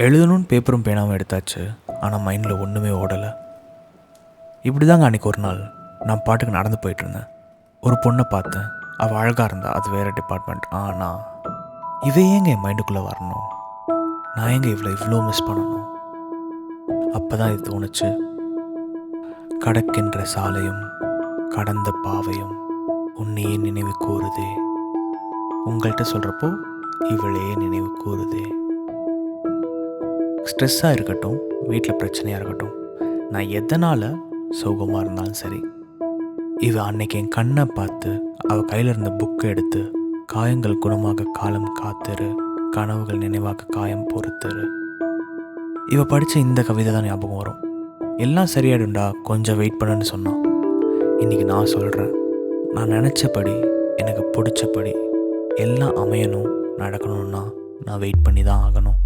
எழுதணும்னு பேப்பரும் பேனாவும் எடுத்தாச்சு. ஆனால் மைண்டில் ஒன்றுமே ஓடலை. இப்படி தாங்க அன்றைக்கி ஒரு நாள் நான் பாட்டுக்கு நடந்து போயிட்டுருந்தேன். ஒரு பொண்ணை பார்த்தேன். அவள் அழகாக இருந்தா. அது வேறு டிபார்ட்மெண்ட். ஆனால் இவ ஏங்க என் மைண்டுக்குள்ளே வரணும்? நான் ஏங்க இவ்வளோ மிஸ் பண்ணணும்? அப்போ தான் இது தோணுச்சு. கடக்கின்ற சாலையும் கடந்த பாவையும் உன்னையே நினைவு கூறுதே. உங்கள்கிட்ட சொல்கிறப்போ இவளையே நினைவு கூறுதே. ஸ்ட்ரெஸ்ஸாக இருக்கட்டும், வீட்டில் பிரச்சனையாக இருக்கட்டும், நான் எதனால் சோகமாக இருந்தாலும் சரி, இவ அன்னைக்கு என் கண்ணை பார்த்து அவள் கையில் இருந்த புக்கை எடுத்து காயங்கள் குணமாக காலம் காத்துரு, கனவுகள் நினைவாக காயம் பொறுத்துரு, இவ படித்த இந்த கவிதை தான் ஞாபகம் வரும். எல்லாம் சரியாயிடும்டா, கொஞ்சம் வெயிட் பண்ணுன்னு சொன்னான். இன்றைக்கி நான் சொல்கிறேன், நான் நினச்சபடி எனக்கு பிடிச்சபடி எல்லாம் அமையணும், நடக்கணும்னா நான் வெயிட் பண்ணி தான் ஆகணும்.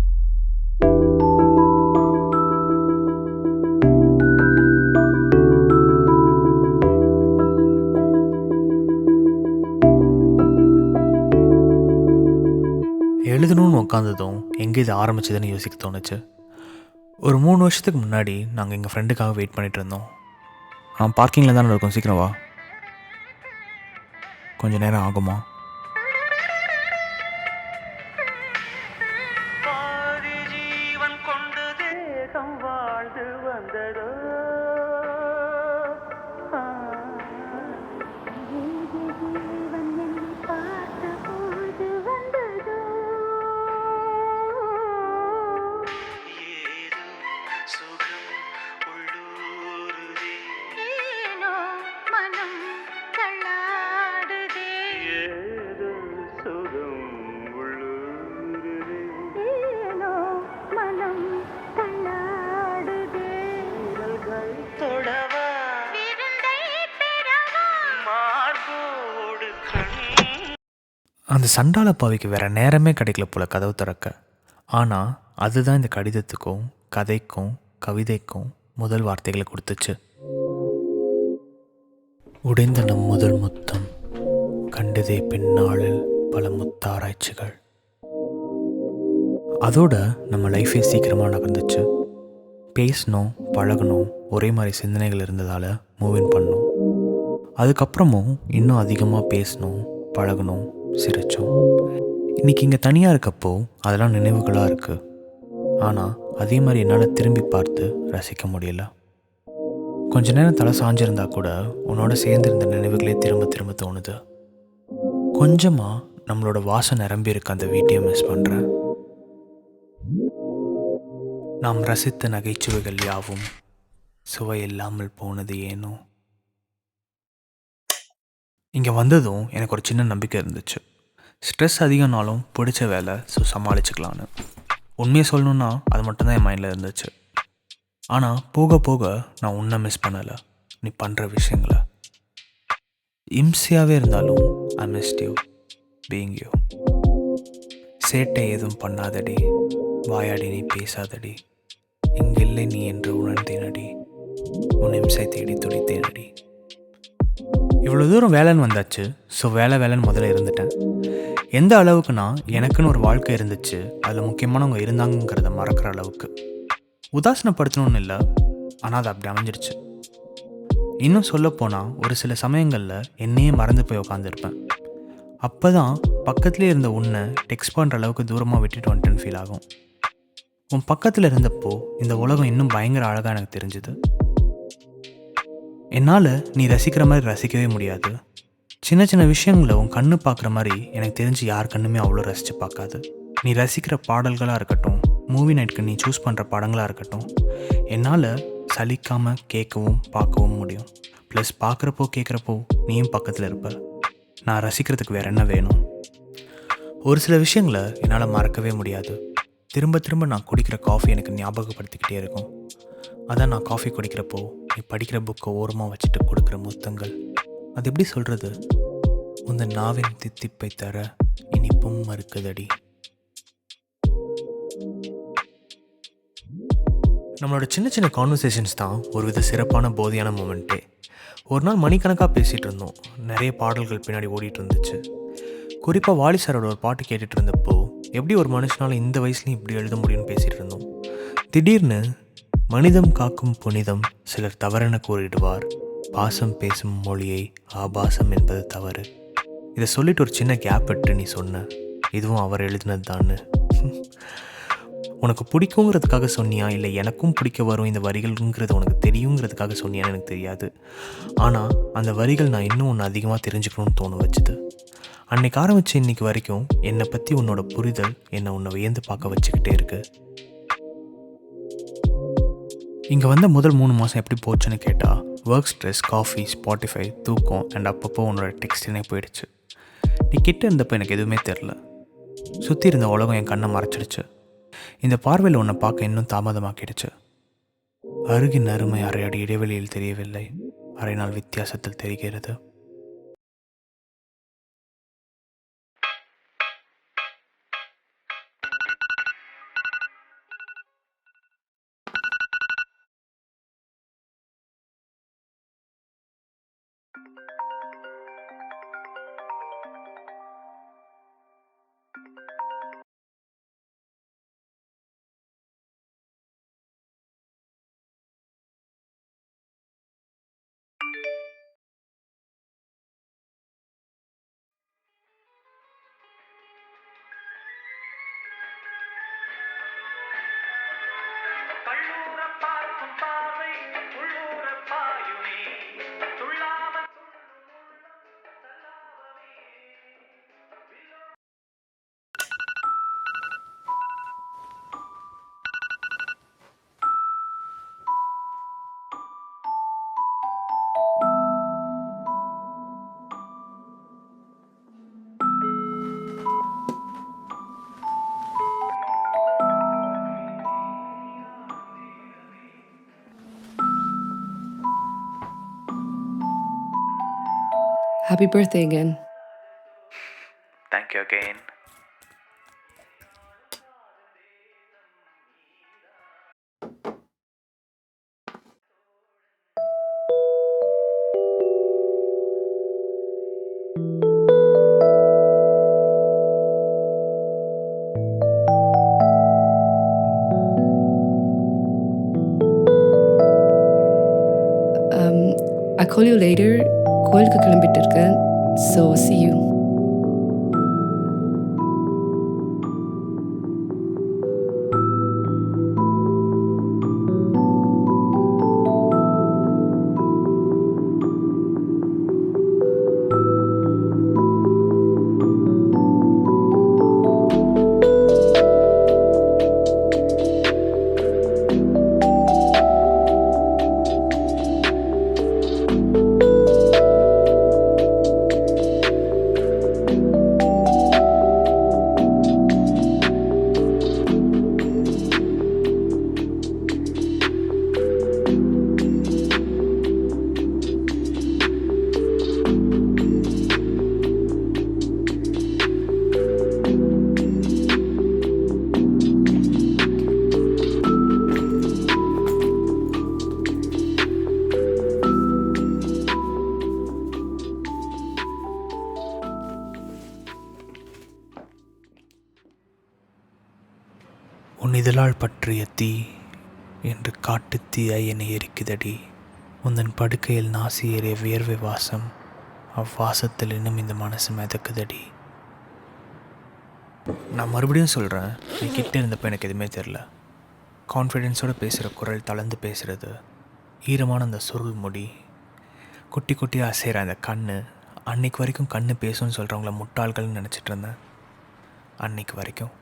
எழுதணும்னு உட்காந்ததும் எங்கே இது ஆரம்பிச்சதுன்னு யோசிக்க தோணுச்சு. ஒரு 3 வருஷத்துக்கு முன்னாடி நாங்கள் எங்கள் ஃப்ரெண்டுக்காக வெயிட் பண்ணிகிட்டு இருந்தோம். பார்க்கிங்கில் தானே இருக்கும், சீக்கிரம் வா. கொஞ்சம் நேரம் ஆகுமா? அந்த சண்டாள பாவிக்கு வேறு நேரமே கிடைக்கல போல கதவு திறக்க. ஆனால் அதுதான் இந்த கடிதத்துக்கும் கதைக்கும் கவிதைக்கும் முதல் வார்த்தைகளை கொடுத்துச்சு. உடைந்த நம் முதல் முத்தம் கண்டதே பின்னாளில் பல முத்தாராய்ச்சிகள். அதோட நம்ம லைஃபே சீக்கிரமாக நகர்ந்துச்சு. பேசணும், பழகணும், ஒரே மாதிரி சிந்தனைகள் இருந்ததால் மூவின் பண்ணோம். அதுக்கப்புறமும் இன்னும் அதிகமாக பேசணும், பழகணும், சிரித்தோம். இன்றைக்கி இங்கே தனியாக இருக்கப்போ அதெல்லாம் நினைவுகளாக இருக்குது. ஆனால் அதே மாதிரி என்னால் திரும்பி பார்த்து ரசிக்க முடியல. கொஞ்ச நேரம் தலை சாஞ்சிருந்தா கூட உன்னோட சேர்ந்திருந்த நினைவுகளே திரும்ப திரும்ப தோணுது. கொஞ்சமாக நம்மளோட வாசம் நிரம்பி இருக்க அந்த வீட்டையும் மிஸ் பண்ணுறேன். நாம் ரசித்த நகைச்சுவைகள் யாவும் சுவை இல்லாமல் போனது ஏனோ. இங்கே வந்ததும் எனக்கு ஒரு சின்ன நம்பிக்கை இருந்துச்சு. ஸ்ட்ரெஸ் அதிகம்னாலும் பிடிச்ச வேலை, சமாளிச்சுக்கலான்னு. உண்மையை சொல்லணுன்னா அது மட்டும்தான் என் மைண்டில் இருந்துச்சு. ஆனால் போக போக நான் உன்னை மிஸ் பண்ணலை, நீ பண்ணுற விஷயங்களை. இம்சையாகவே இருந்தாலும் I missed you being you. சேட்டை எதுவும் பண்ணாதடி, வாயாடி நீ பேசாதடி, இங்கில்லை நீ என்று உணர்ந்தேனடி, உன் இம்சை தேடி துடித்தேனடி. இவ்வளோ தூரம் வேலைன்னு வந்தாச்சு. ஸோ வேலைன்னு முதல்ல இருந்துட்டேன். எந்த அளவுக்குன்னா, எனக்குன்னு ஒரு வாழ்க்கை இருந்துச்சு, அதில் முக்கியமானவங்க இருந்தாங்கிறத மறக்கிற அளவுக்கு. உதாசனப்படுத்தணும்னு இல்லை, ஆனால் அது அப்படி அமைஞ்சிருச்சு. இன்னும் சொல்லப்போனால் ஒரு சில சமயங்களில் என்னையே மறந்து போய் உட்காந்துருப்பேன். அப்போ தான் பக்கத்துலேயே இருந்த உன்னை டெக்ஸ்ட் பண்ணுற அளவுக்கு தூரமாக விட்டுட்டு வந்துட்டேன்னு ஃபீல் ஆகும். உன் பக்கத்தில் இருந்தப்போ இந்த உலகம் இன்னும் பயங்கர அழகாக எனக்கு தெரிஞ்சுது. என்னால் நீ ரசிக்கிற மாதிரி ரசிக்கவே முடியாது. சின்ன சின்ன விஷயங்களை உன் கண்ணு பார்க்குற மாதிரி எனக்கு தெரிஞ்சு யார் கண்ணுமே அவ்வளோ ரசித்து பார்க்காது. நீ ரசிக்கிற பாடல்களாக இருக்கட்டும், மூவி நைட்டுக்கு நீ சூஸ் பண்ணுற படங்களாக இருக்கட்டும், என்னால் சலிக்காமல் கேட்கவும் பார்க்கவும் முடியும். ப்ளஸ் பார்க்குறப்போ கேட்குறப்போ நீயும் பக்கத்தில் இருப்ப. நான் ரசிக்கிறதுக்கு வேறு என்ன வேணும்? ஒரு சில விஷயங்களை என்னால் மறக்கவே முடியாது. திரும்ப திரும்ப நான் குடிக்கிற காஃபி எனக்கு ஞாபகப்படுத்திக்கிட்டே இருக்கும். அதான் நான் காஃபி குடிக்கிறப்போ நீ படிக்கிற புக்கை ஓரமாக வச்சுட்டு கொடுக்குற முத்தங்கள். அது எப்படி சொல்கிறது? உந்த நாவின் தித்திப்பை தர இனிப்பும் மறுக்குதடி. நம்மளோட சின்ன சின்ன கான்வர்சேஷன்ஸ் தான் ஒரு வித சிறப்பான போதையான மூமெண்ட்டே. ஒரு நாள் மணிக்கணக்காக பேசிகிட்டு இருந்தோம். நிறைய பாடல்கள் பின்னாடி ஓடிட்டு இருந்துச்சு. குறிப்பாக வாலி சாரோட ஒரு பாட்டு கேட்டுட்டு இருந்தப்போ எப்படி ஒரு மனுஷனால் இந்த வயசுலையும் இப்படி எழுத முடியும்னு பேசிகிட்டு இருந்தோம். திடீர்னு மனிதம் காக்கும் புனிதம் சிலர் தவறென கூறிடுவார், பாசம் பேசும் மொழியை ஆபாசம் என்பது தவறு. இதை சொல்லிட்டு ஒரு சின்ன கேப் விட்டு நீ சொன்ன இதுவும் அவர் எழுதினது தான்னு. உனக்கு பிடிக்குங்கிறதுக்காக சொன்னியா இல்லை எனக்கும் பிடிக்க வரும் இந்த வரிகள்ங்கிறது உனக்கு தெரியுங்கிறதுக்காக சொன்னியான்னு எனக்கு தெரியாது. ஆனால் அந்த வரிகள் நான் இன்னும் ஒன்று அதிகமாக தெரிஞ்சுக்கணும்னு தோண வச்சுது. அன்னைக்கு ஆரம்பித்து இன்னைக்கு வரைக்கும் என்னை பற்றி உன்னோட புரிதல் என்னை உன்னை வியந்து பார்க்க வச்சுக்கிட்டே இருக்கு. இங்கே வந்த முதல் 3 மாதம் எப்படி போச்சுன்னு கேட்டால் ஒர்க் ஸ்ட்ரெஸ், காஃபி, ஸ்பாட்டிஃபை, தூக்கம் அண்ட் அப்பப்போ உன்னோட டெக்ஸ்டினே போயிடுச்சு. நீ கிட்ட இருந்தப்போ எனக்கு எதுவுமே தெரில. சுற்றி இருந்த உலகம் என் கண்ணை மறைச்சிடுச்சு. இந்த பார்வையில் உன்னை பார்க்க இன்னும் தாமதமாக்கிடுச்சு. அருகின் அருமை அரை அடி இடைவெளியில் தெரியவில்லை, அரை நாள் வித்தியாசத்தில் தெரிகிறது. Happy birthday again. Thank you again. I'll call you later. கோயிலுக்கு கிளம்பிட்டு இருக்கேன். So see you. உன் இதழால் பற்றிய தீ என்று காட்டுத்தீயாய் என்னை எரிக்குதடி. உந்தன் படுக்கையில் நாசி ஏறிய வியர்வை வாசம், அவ்வாசத்தில் இன்னும் இந்த மனசு மிதக்குதடி. நான் மறுபடியும் சொல்கிறேன், நீ கிட்டே இருந்தப்போ எனக்கு எதுவுமே தெரில. கான்ஃபிடென்ஸோடு பேசுகிற குரல், தளர்ந்து பேசுகிறது, ஈரமான அந்த சுருள் முடி, குட்டி குட்டியாக அசைகிற அந்த கண், அன்னைக்கு வரைக்கும் கண் பேசும்னு சொல்கிறவங்கள முட்டாள்கள்னு நினச்சிட்டு இருந்தேன். அன்னைக்கு வரைக்கும்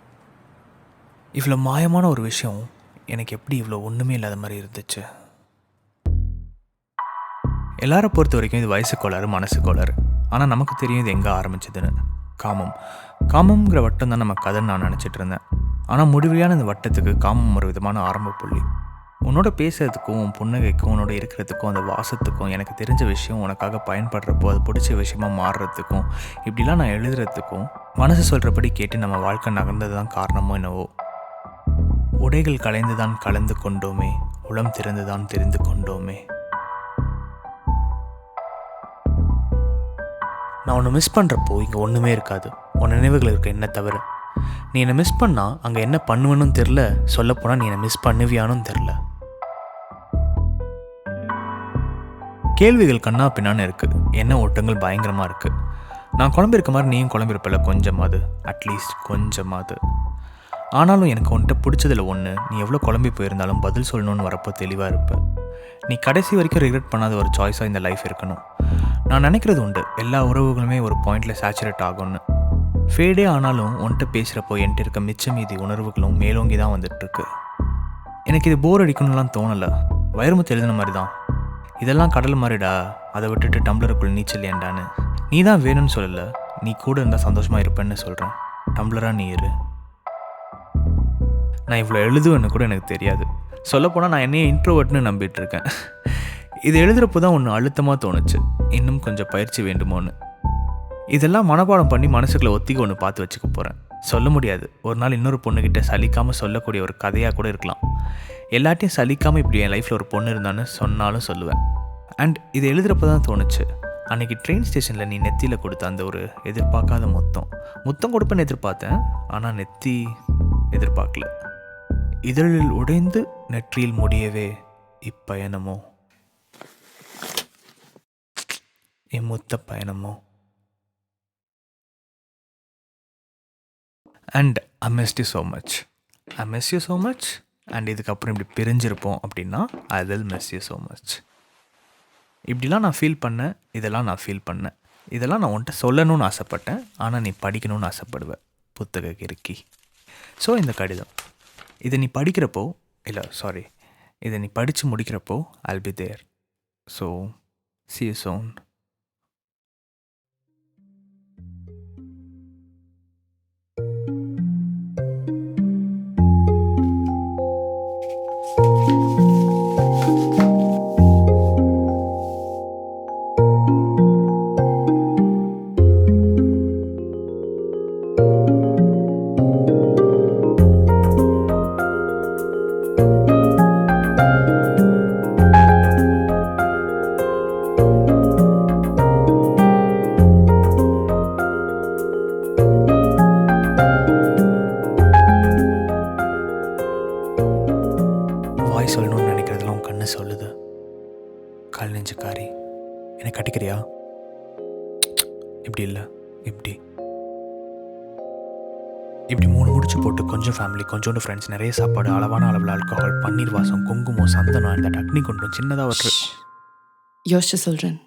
இவ்வளோ மாயமான ஒரு விஷயம் எனக்கு எப்படி இவ்வளோ ஒன்றுமே இல்லாத மாதிரி இருந்துச்சு. எல்லாரை பொறுத்த வரைக்கும் இது வயசு கோளாறு, மனசு கோளாறு. ஆனால் நமக்கு தெரியும் இது எங்கே ஆரம்பிச்சதுன்னு. காமம்ங்கிற வட்டம் தான் நம்ம கதைன்னு நான் நினச்சிட்டு இருந்தேன். ஆனால் முடிவையான இந்த வட்டத்துக்கு காமம் ஒரு விதமான ஆரம்ப புள்ளி. உன்னோட பேசுறதுக்கும், உன் புன்னகைக்கும், உன்னோட இருக்கிறதுக்கும், அந்த வாசத்துக்கும், எனக்கு தெரிஞ்ச விஷயம் உனக்காக பயன்படுறப்போ அது பிடிச்ச விஷயமா மாறுறதுக்கும், இப்படிலாம் நான் எழுதுறதுக்கும், மனசு சொல்கிறபடி கேட்டு நம்ம வாழ்க்கை நகர்ந்தது தான் காரணமோ என்னவோ. உடைகள் கலைந்துதான் கலந்து கொண்டோமே, உளம் திறந்துதான் தெரிந்து கொண்டோமே. நான் ஒன்று மிஸ் பண்ணுறப்போ இங்கே ஒன்றுமே இருக்காது. உன் நினைவுகள் இருக்க என்ன தவிர. நீ என்னை மிஸ் பண்ணால் அங்கே என்ன பண்ணுவேன்னு தெரில, சொல்லப்போனால் நீ என்னை மிஸ் பண்ணுவியானும் தெரில. கேள்விகள் கண்ணா பின்னான்னு இருக்குது, என்ன ஓட்டங்கள் பயங்கரமாக இருக்குது. நான் குழம்பிருக்க மாதிரி நீயும் குழம்பிருப்பில்ல கொஞ்சமாவது, அட்லீஸ்ட் கொஞ்சமாவது. ஆனாலும் எனக்கு உன்கிட்ட பிடிச்சதில் ஒன்று, நீ எவ்வளோ குழம்பி போயிருந்தாலும் பதில் சொல்லணும்னு வரப்போ தெளிவாக இருப்ப. நீ கடைசி வரைக்கும் ரிக்ரெட் பண்ணாத ஒரு சாய்ஸாக இந்த லைஃப் இருக்கணும். நான் நினைக்கிறது உண்டு, எல்லா உறவுகளுமே ஒரு பாயிண்டில் சேச்சுரேட் ஆகும்னு. ஃபேடே ஆனாலும் உன்கிட்ட பேசுகிறப்போ என்கிட்ட இருக்க மிச்ச மீதி உணர்வுகளும் மேலோங்கி தான் வந்துட்டுருக்கு. எனக்கு இது போர் அடிக்கணும்லாம் தோணலை, வைரமுத்து எழுதின மாதிரி தான். இதெல்லாம் கடல் மாதிரிடா, அதை விட்டுட்டு டம்ளருக்குள் நீச்சல் ஏண்டான்னு. நீ தான் வேணும்னு சொல்லலை, நீ கூட இருந்தால் சந்தோஷமாக இருப்பேன்னு சொல்கிறேன். டம்ளராக நீ இரு. நான் இவ்வளோ எழுதுவேன்னு கூட எனக்கு தெரியாது. சொல்லப்போனால் நான் என்னையே இன்ட்ரோவர்ட்னு நம்பிட்டு இருக்கேன். இது எழுதுகிறப்போ தான் ஒன்று அழுத்தமாக தோணுச்சு, இன்னும் கொஞ்சம் பயிற்சி வேண்டுமோன்னு. இதெல்லாம் மனப்பாடம் பண்ணி மனசுக்குள்ளே ஒத்திக்க ஒன்று பார்த்து வச்சுக்க போகிறேன். சொல்ல முடியாது, ஒரு நாள் இன்னொரு பொண்ணுக்கிட்ட சலிக்காமல் சொல்லக்கூடிய ஒரு கதையாக கூட இருக்கலாம். எல்லாத்தையும் சலிக்காமல் இப்படி என் லைஃப்பில் ஒரு பொண்ணு இருந்தான்னு சொன்னாலும் சொல்லுவேன். அண்ட் இது எழுதுகிறப்ப தான் தோணுச்சு, அன்றைக்கி ட்ரெயின் ஸ்டேஷனில் நீ நெத்தியில் கொடுத்த அந்த ஒரு எதிர்பார்க்காத முத்தம் கொடுப்பேன்னு எதிர்பார்த்தேன், ஆனால் நெத்தி எதிர்பார்க்கல. இதழில் உடைந்து நெற்றியில் முடியவே இப்பயணமோ, இம்முத்த பயணமோ. And I miss you so much. And இதுக்கப்புறம் இப்படி பிரிஞ்சிருப்போம் அப்படின்னா I will miss you so much. இப்படிலாம் நான் ஃபீல் பண்ணேன், இதெல்லாம் நான் ஃபீல் பண்ணேன், இதெல்லாம் நான் உன்கிட்ட சொல்லணும்னு ஆசைப்பட்டேன், ஆனால் நீ படிக்கணும்னு ஆசைப்படுவேன், புத்தக கிறுக்கி. ஸோ இந்த கடிதம், இதை நீ படிக்கிறப்போ இதை நீ படித்து முடிக்கிறப்போ I'll be there. So see you soon. வாய் சொல்லணும்னு நினைக்கிறதெல்லாம் உன் கண்ணு சொல்லுது. கல் நெஞ்சுக்காரி, என்னை கட்டிக்கிறியா? இப்படி இல்லை, இப்படி 3 முடிச்சு போட்டு கொஞ்சம் ஃபேமிலி, கொஞ்சோண்டு ஃப்ரெண்ட்ஸ், நிறைய சாப்பாடு, அளவான அளவில் ஆல்கஹால், பன்னீர் வாசம், குங்குமம், சந்தனம், இந்த அக்னி கொண்டும் சின்னதாக ஒரு யோசிச்சு சொல்கிறேன்.